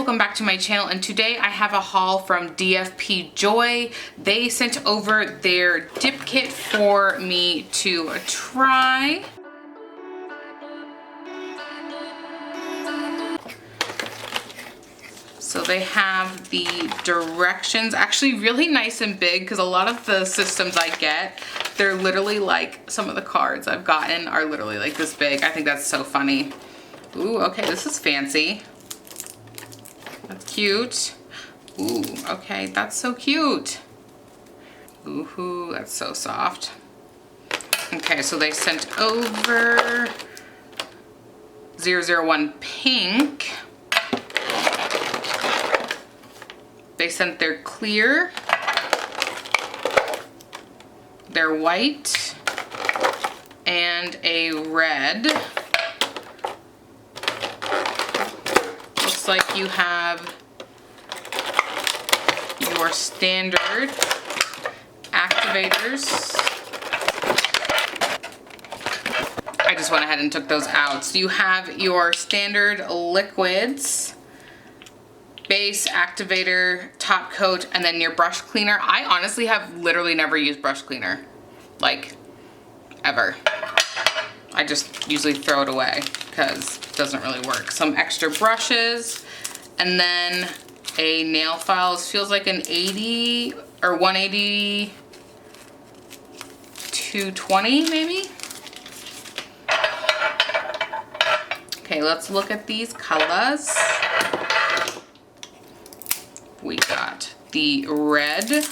welcome back to my channel, and today I have a haul from Dfpjoy. They sent over their dip kit for me to try. So they have the directions, actually really nice and big, because a lot of the systems I get, they're literally like, some of the cards I've gotten are literally like this big. I think that's so funny. Ooh, okay, this is fancy. That's cute. Ooh, okay, that's so cute. Ooh, that's so soft. Okay, so they sent over 001 pink. They sent their clear, their white, and a red. Looks like you have your standard activators. I just went ahead and took those out. So you have your standard liquids, base, activator, top coat, and then your brush cleaner. I honestly have literally never used brush cleaner, like ever. I just usually throw it away because it doesn't really work. Some extra brushes, and then a nail file. This feels like an 80 or 180 220 maybe. Okay, let's look at these colors. We got the red,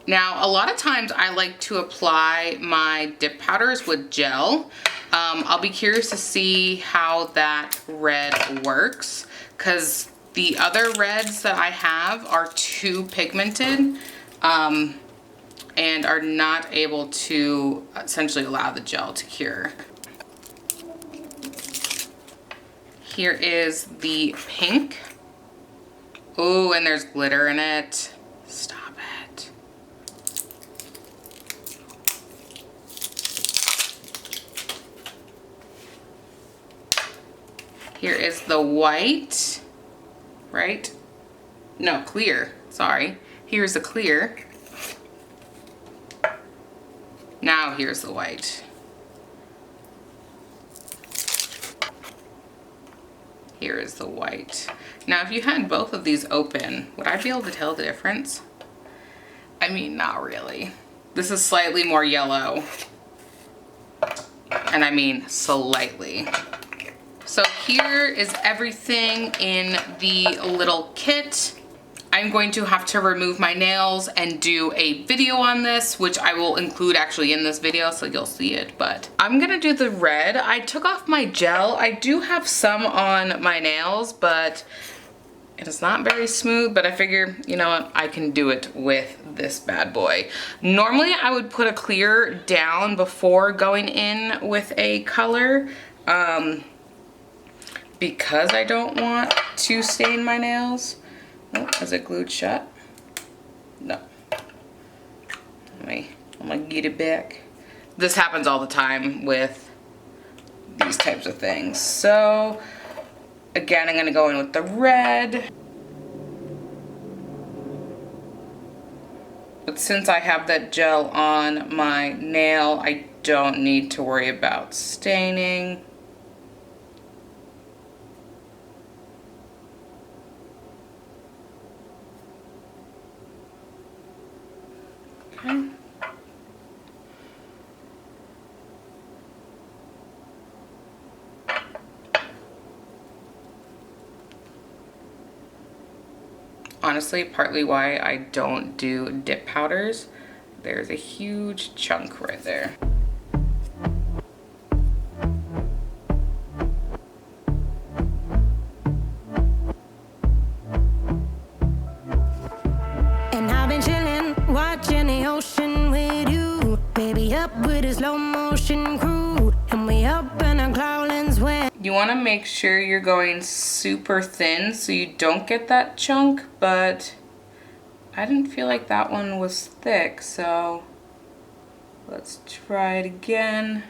now a lot of times I like to apply my dip powders with gel. I'll be curious to see how that red works, because the other reds that I have are too pigmented and are not able to essentially allow the gel to cure. Here is the pink. Oh, and there's glitter in it. Stop it. Here is the white, right? No, clear, sorry. Here's the clear. Now here's the white. Here is the white. Now, if you had both of these open, would I be able to tell the difference? I mean, not really. This is slightly more yellow. And I mean slightly. So here is everything in the little kit. I'm going to have to remove my nails and do a video on this, which I will include actually in this video so you'll see it, but I'm gonna do the red. I took off my gel. I do have some on my nails, but it is not very smooth, but I figure, you know what, I can do it with this bad boy. Normally I would put a clear down before going in with a color, because I don't want to stain my nails. Oh, is it glued shut? No. I'm gonna get it back. This happens all the time with these types of things. So, again, I'm gonna go in with the red. But since I have that gel on my nail, I don't need to worry about staining. Okay. Honestly, partly why I don't do dip powders, there's a huge chunk right there. Watching the ocean with you, baby, up with a slow motion crew, and we up in our cloudlands when You want to make sure you're going super thin so you don't get that chunk, but I didn't feel like that one was thick, so Let's try it again.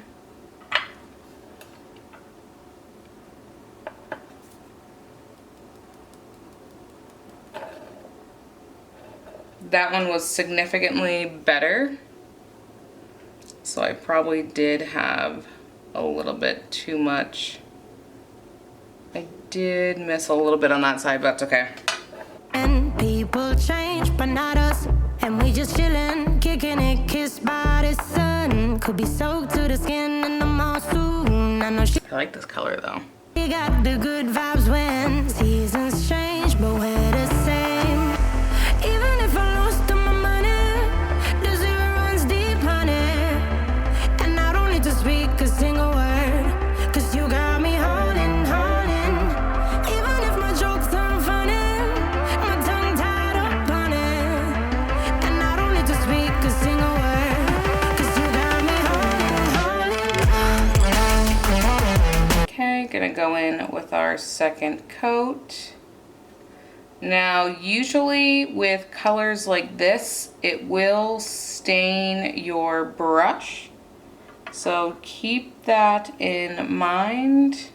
That one was significantly better. So I probably did have a little bit too much. I did miss a little bit on that side, but that's okay. And people change, but not us. And we just chillin', kicking it, kissed by the sun. Could be soaked to the skin in the mall soon. I know she I like this color though. got the good vibes when seasons change, but we're the same. Even if I lost all my money, the zero runs deep, honey. And I don't need to speak a single word, 'cause you got me holding, holding. Even if my jokes aren't funny, my tongue tied up on it. And I don't need to speak a single word, 'cause you got me holding, holding. Okay, gonna go in with our second coat. Now, usually with colors like this, it will stain your brush. So keep that in mind.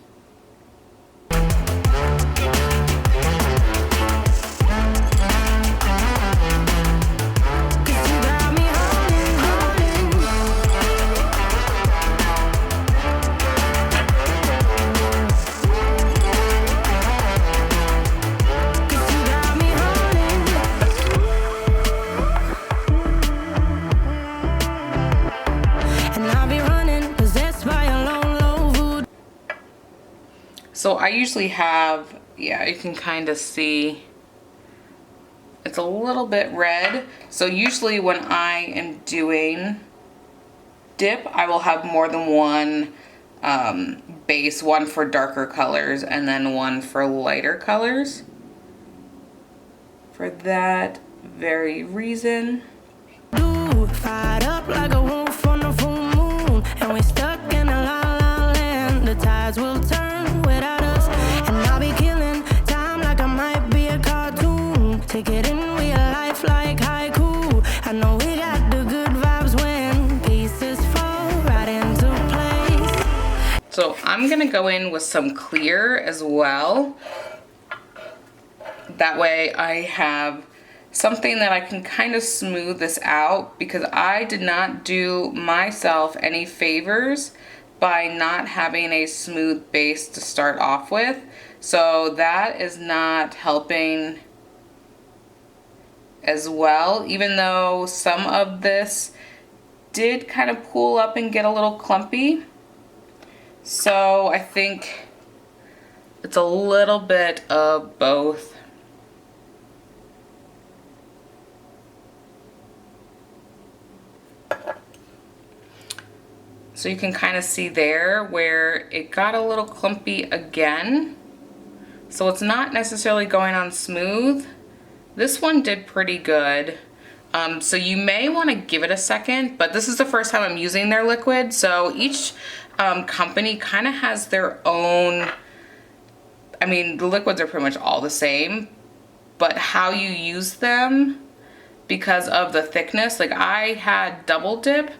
So I usually have, yeah, you can kind of see it's a little bit red. So usually when I am doing dip, I will have more than one base, one for darker colors and then one for lighter colors. For that very reason. Fired up like a wolf on a full moon, and we're stuck in a la la land. The tides will turn without us, and I'll be killing time like I might be a cartoon. Take it in real life like haiku. I know we got the good vibes when pieces fall right into place. So I'm gonna go in with some clear as well. That way I have something that I can kind of smooth this out, because I did not do myself any favors by not having a smooth base to start off with. So that is not helping as well, even though some of this did kind of pool up and get a little clumpy. So I think it's a little bit of both. So you can kind of see there where it got a little clumpy again. So it's not necessarily going on smooth. This one did pretty good. So you may want to give it a second, but this is the first time I'm using their liquid. So each company kind of has their own, I mean, the liquids are pretty much all the same, but how you use them because of the thickness, like I had Double Dip,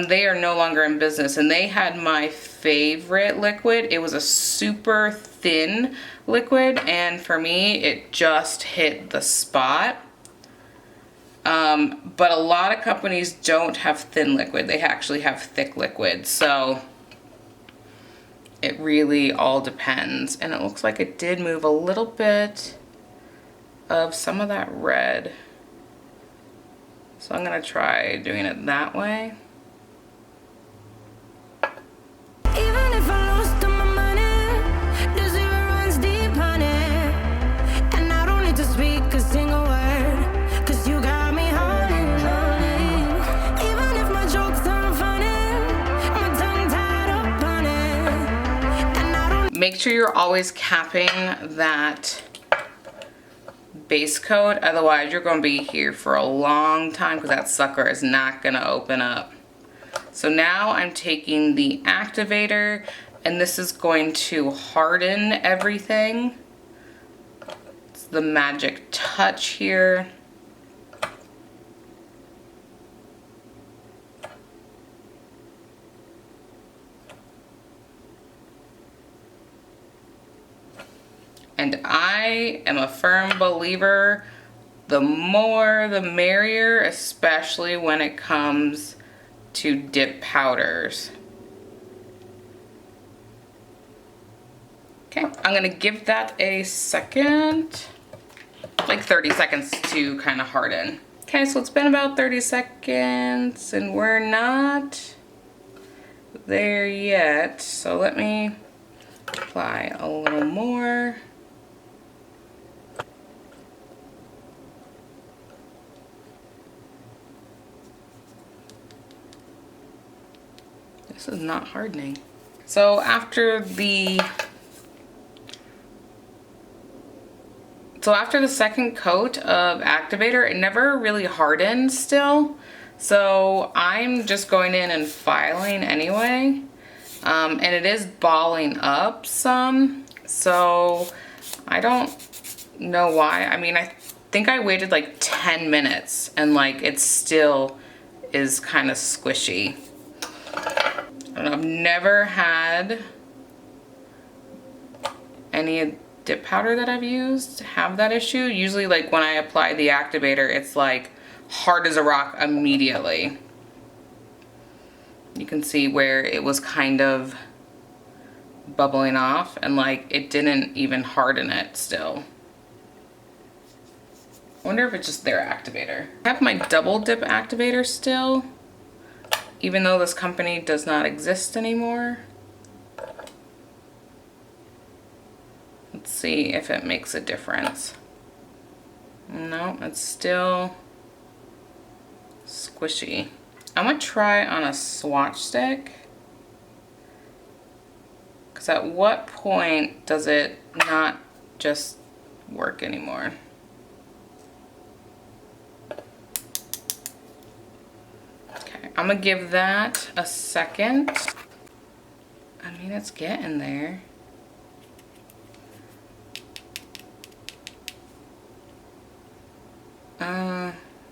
they are no longer in business, and they had my favorite liquid. It was a super thin liquid, and for me, it just hit the spot. But a lot of companies don't have thin liquid. They actually have thick liquid, so it really all depends. And it looks like it did move a little bit of some of that red. So I'm gonna try doing it that way. Make sure you're always capping that base coat, otherwise you're going to be here for a long time because that sucker is not going to open up. So now I'm taking the activator, and this is going to harden everything. It's the magic touch here. And I am a firm believer, the more the merrier, especially when it comes to dip powders. Okay, I'm gonna give that a second, like 30 seconds to kind of harden. Okay, so it's been about 30 seconds and we're not there yet. So let me apply a little more. This is not hardening. So after the second coat of activator, it never really hardened still. So I'm just going in and filing anyway. And it is balling up some. So I don't know why. I mean, I think I waited like 10 minutes and like it still is kind of squishy. I don't know, I've never had any dip powder that I've used have that issue. Usually like when I apply the activator, it's like hard as a rock immediately. You can see where it was kind of bubbling off and like it didn't even harden it still. I wonder if it's just their activator. I have my double dip activator still, even though this company does not exist anymore. Let's see if it makes a difference. No, it's still squishy. I'm gonna try on a swatch stick. Because at what point does it not just work anymore? Okay, I'm gonna give that a second. I mean, it's getting there.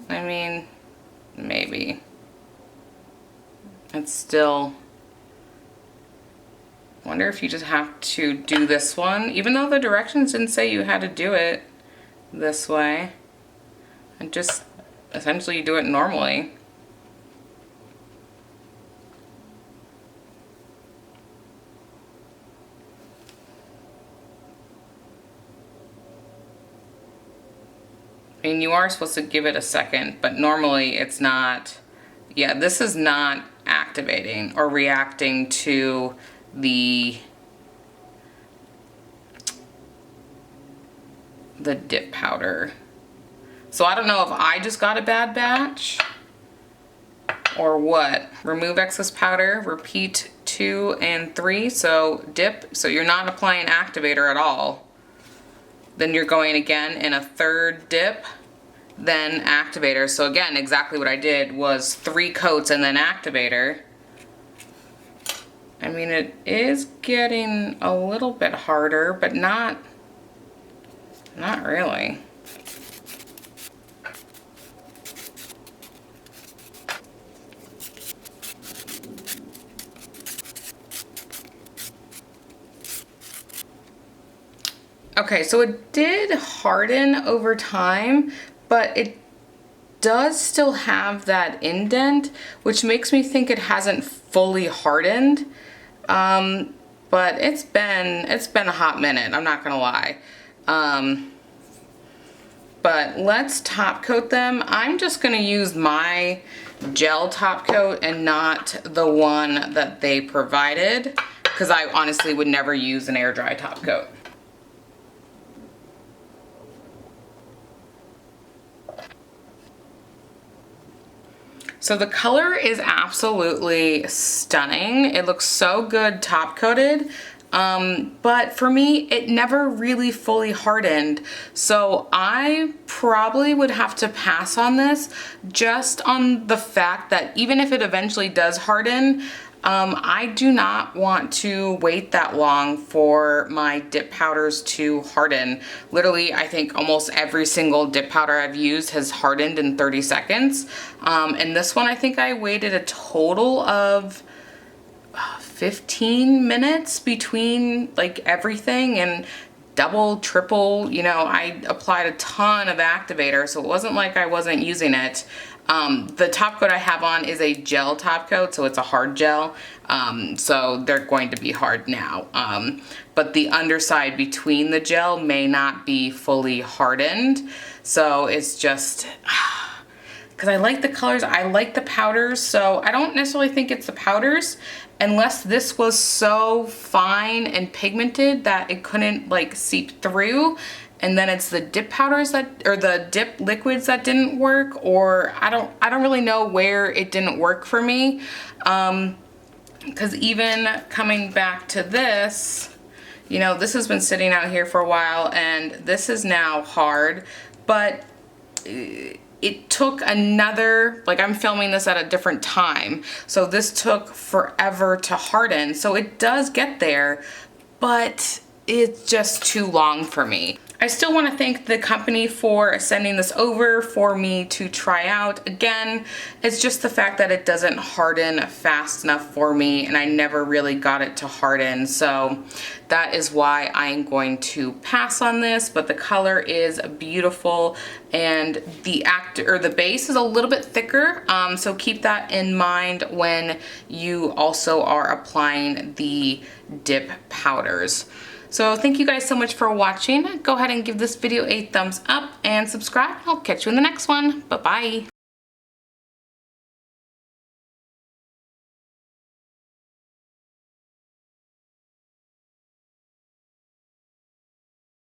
I mean, maybe. It's still, I wonder if you just have to do this one, even though the directions didn't say you had to do it this way, and just essentially do it normally. I mean, you are supposed to give it a second, but normally it's not. Yeah, this is not activating or reacting to the dip powder. So I don't know if I just got a bad batch or what. Remove excess powder, repeat 2 and 3, so dip. So you're not applying activator at all. Then you're going again in a third dip, then activator. So again, exactly what I did was 3 coats and then activator. I mean, it is getting a little bit harder, but not really. Okay, so it did harden over time, but it does still have that indent, which makes me think it hasn't fully hardened. But it's been a hot minute, I'm not gonna lie. But let's top coat them. I'm just gonna use my gel top coat and not the one that they provided, because I honestly would never use an air dry top coat. So the color is absolutely stunning. It looks so good top coated, but for me, it never really fully hardened. So I probably would have to pass on this just on the fact that even if it eventually does harden, I do not want to wait that long for my dip powders to harden. Literally, I think almost every single dip powder I've used has hardened in 30 seconds. And this one, I think I waited a total of 15 minutes between like everything, and double, triple, you know, I applied a ton of activator, so it wasn't like I wasn't using it. The top coat I have on is a gel top coat, so it's a hard gel, so they're going to be hard now. But the underside between the gel may not be fully hardened, so it's just, because I like the colors, I like the powders, so I don't necessarily think it's the powders, unless this was so fine and pigmented that it couldn't like seep through. And then it's the dip powders that, or the dip liquids that didn't work, or I don't really know where it didn't work for me. Because even coming back to this, you know, this has been sitting out here for a while and this is now hard, but it took another, like I'm filming this at a different time, so this took forever to harden. So it does get there, but it's just too long for me. I still want to thank the company for sending this over for me to try out. Again, it's just the fact that it doesn't harden fast enough for me, and I never really got it to harden. So that is why I'm going to pass on this, but the color is beautiful, and the base is a little bit thicker, so keep that in mind when you also are applying the dip powders. So thank you guys so much for watching. Go ahead and give this video a thumbs up and subscribe. I'll catch you in the next one. Bye-bye.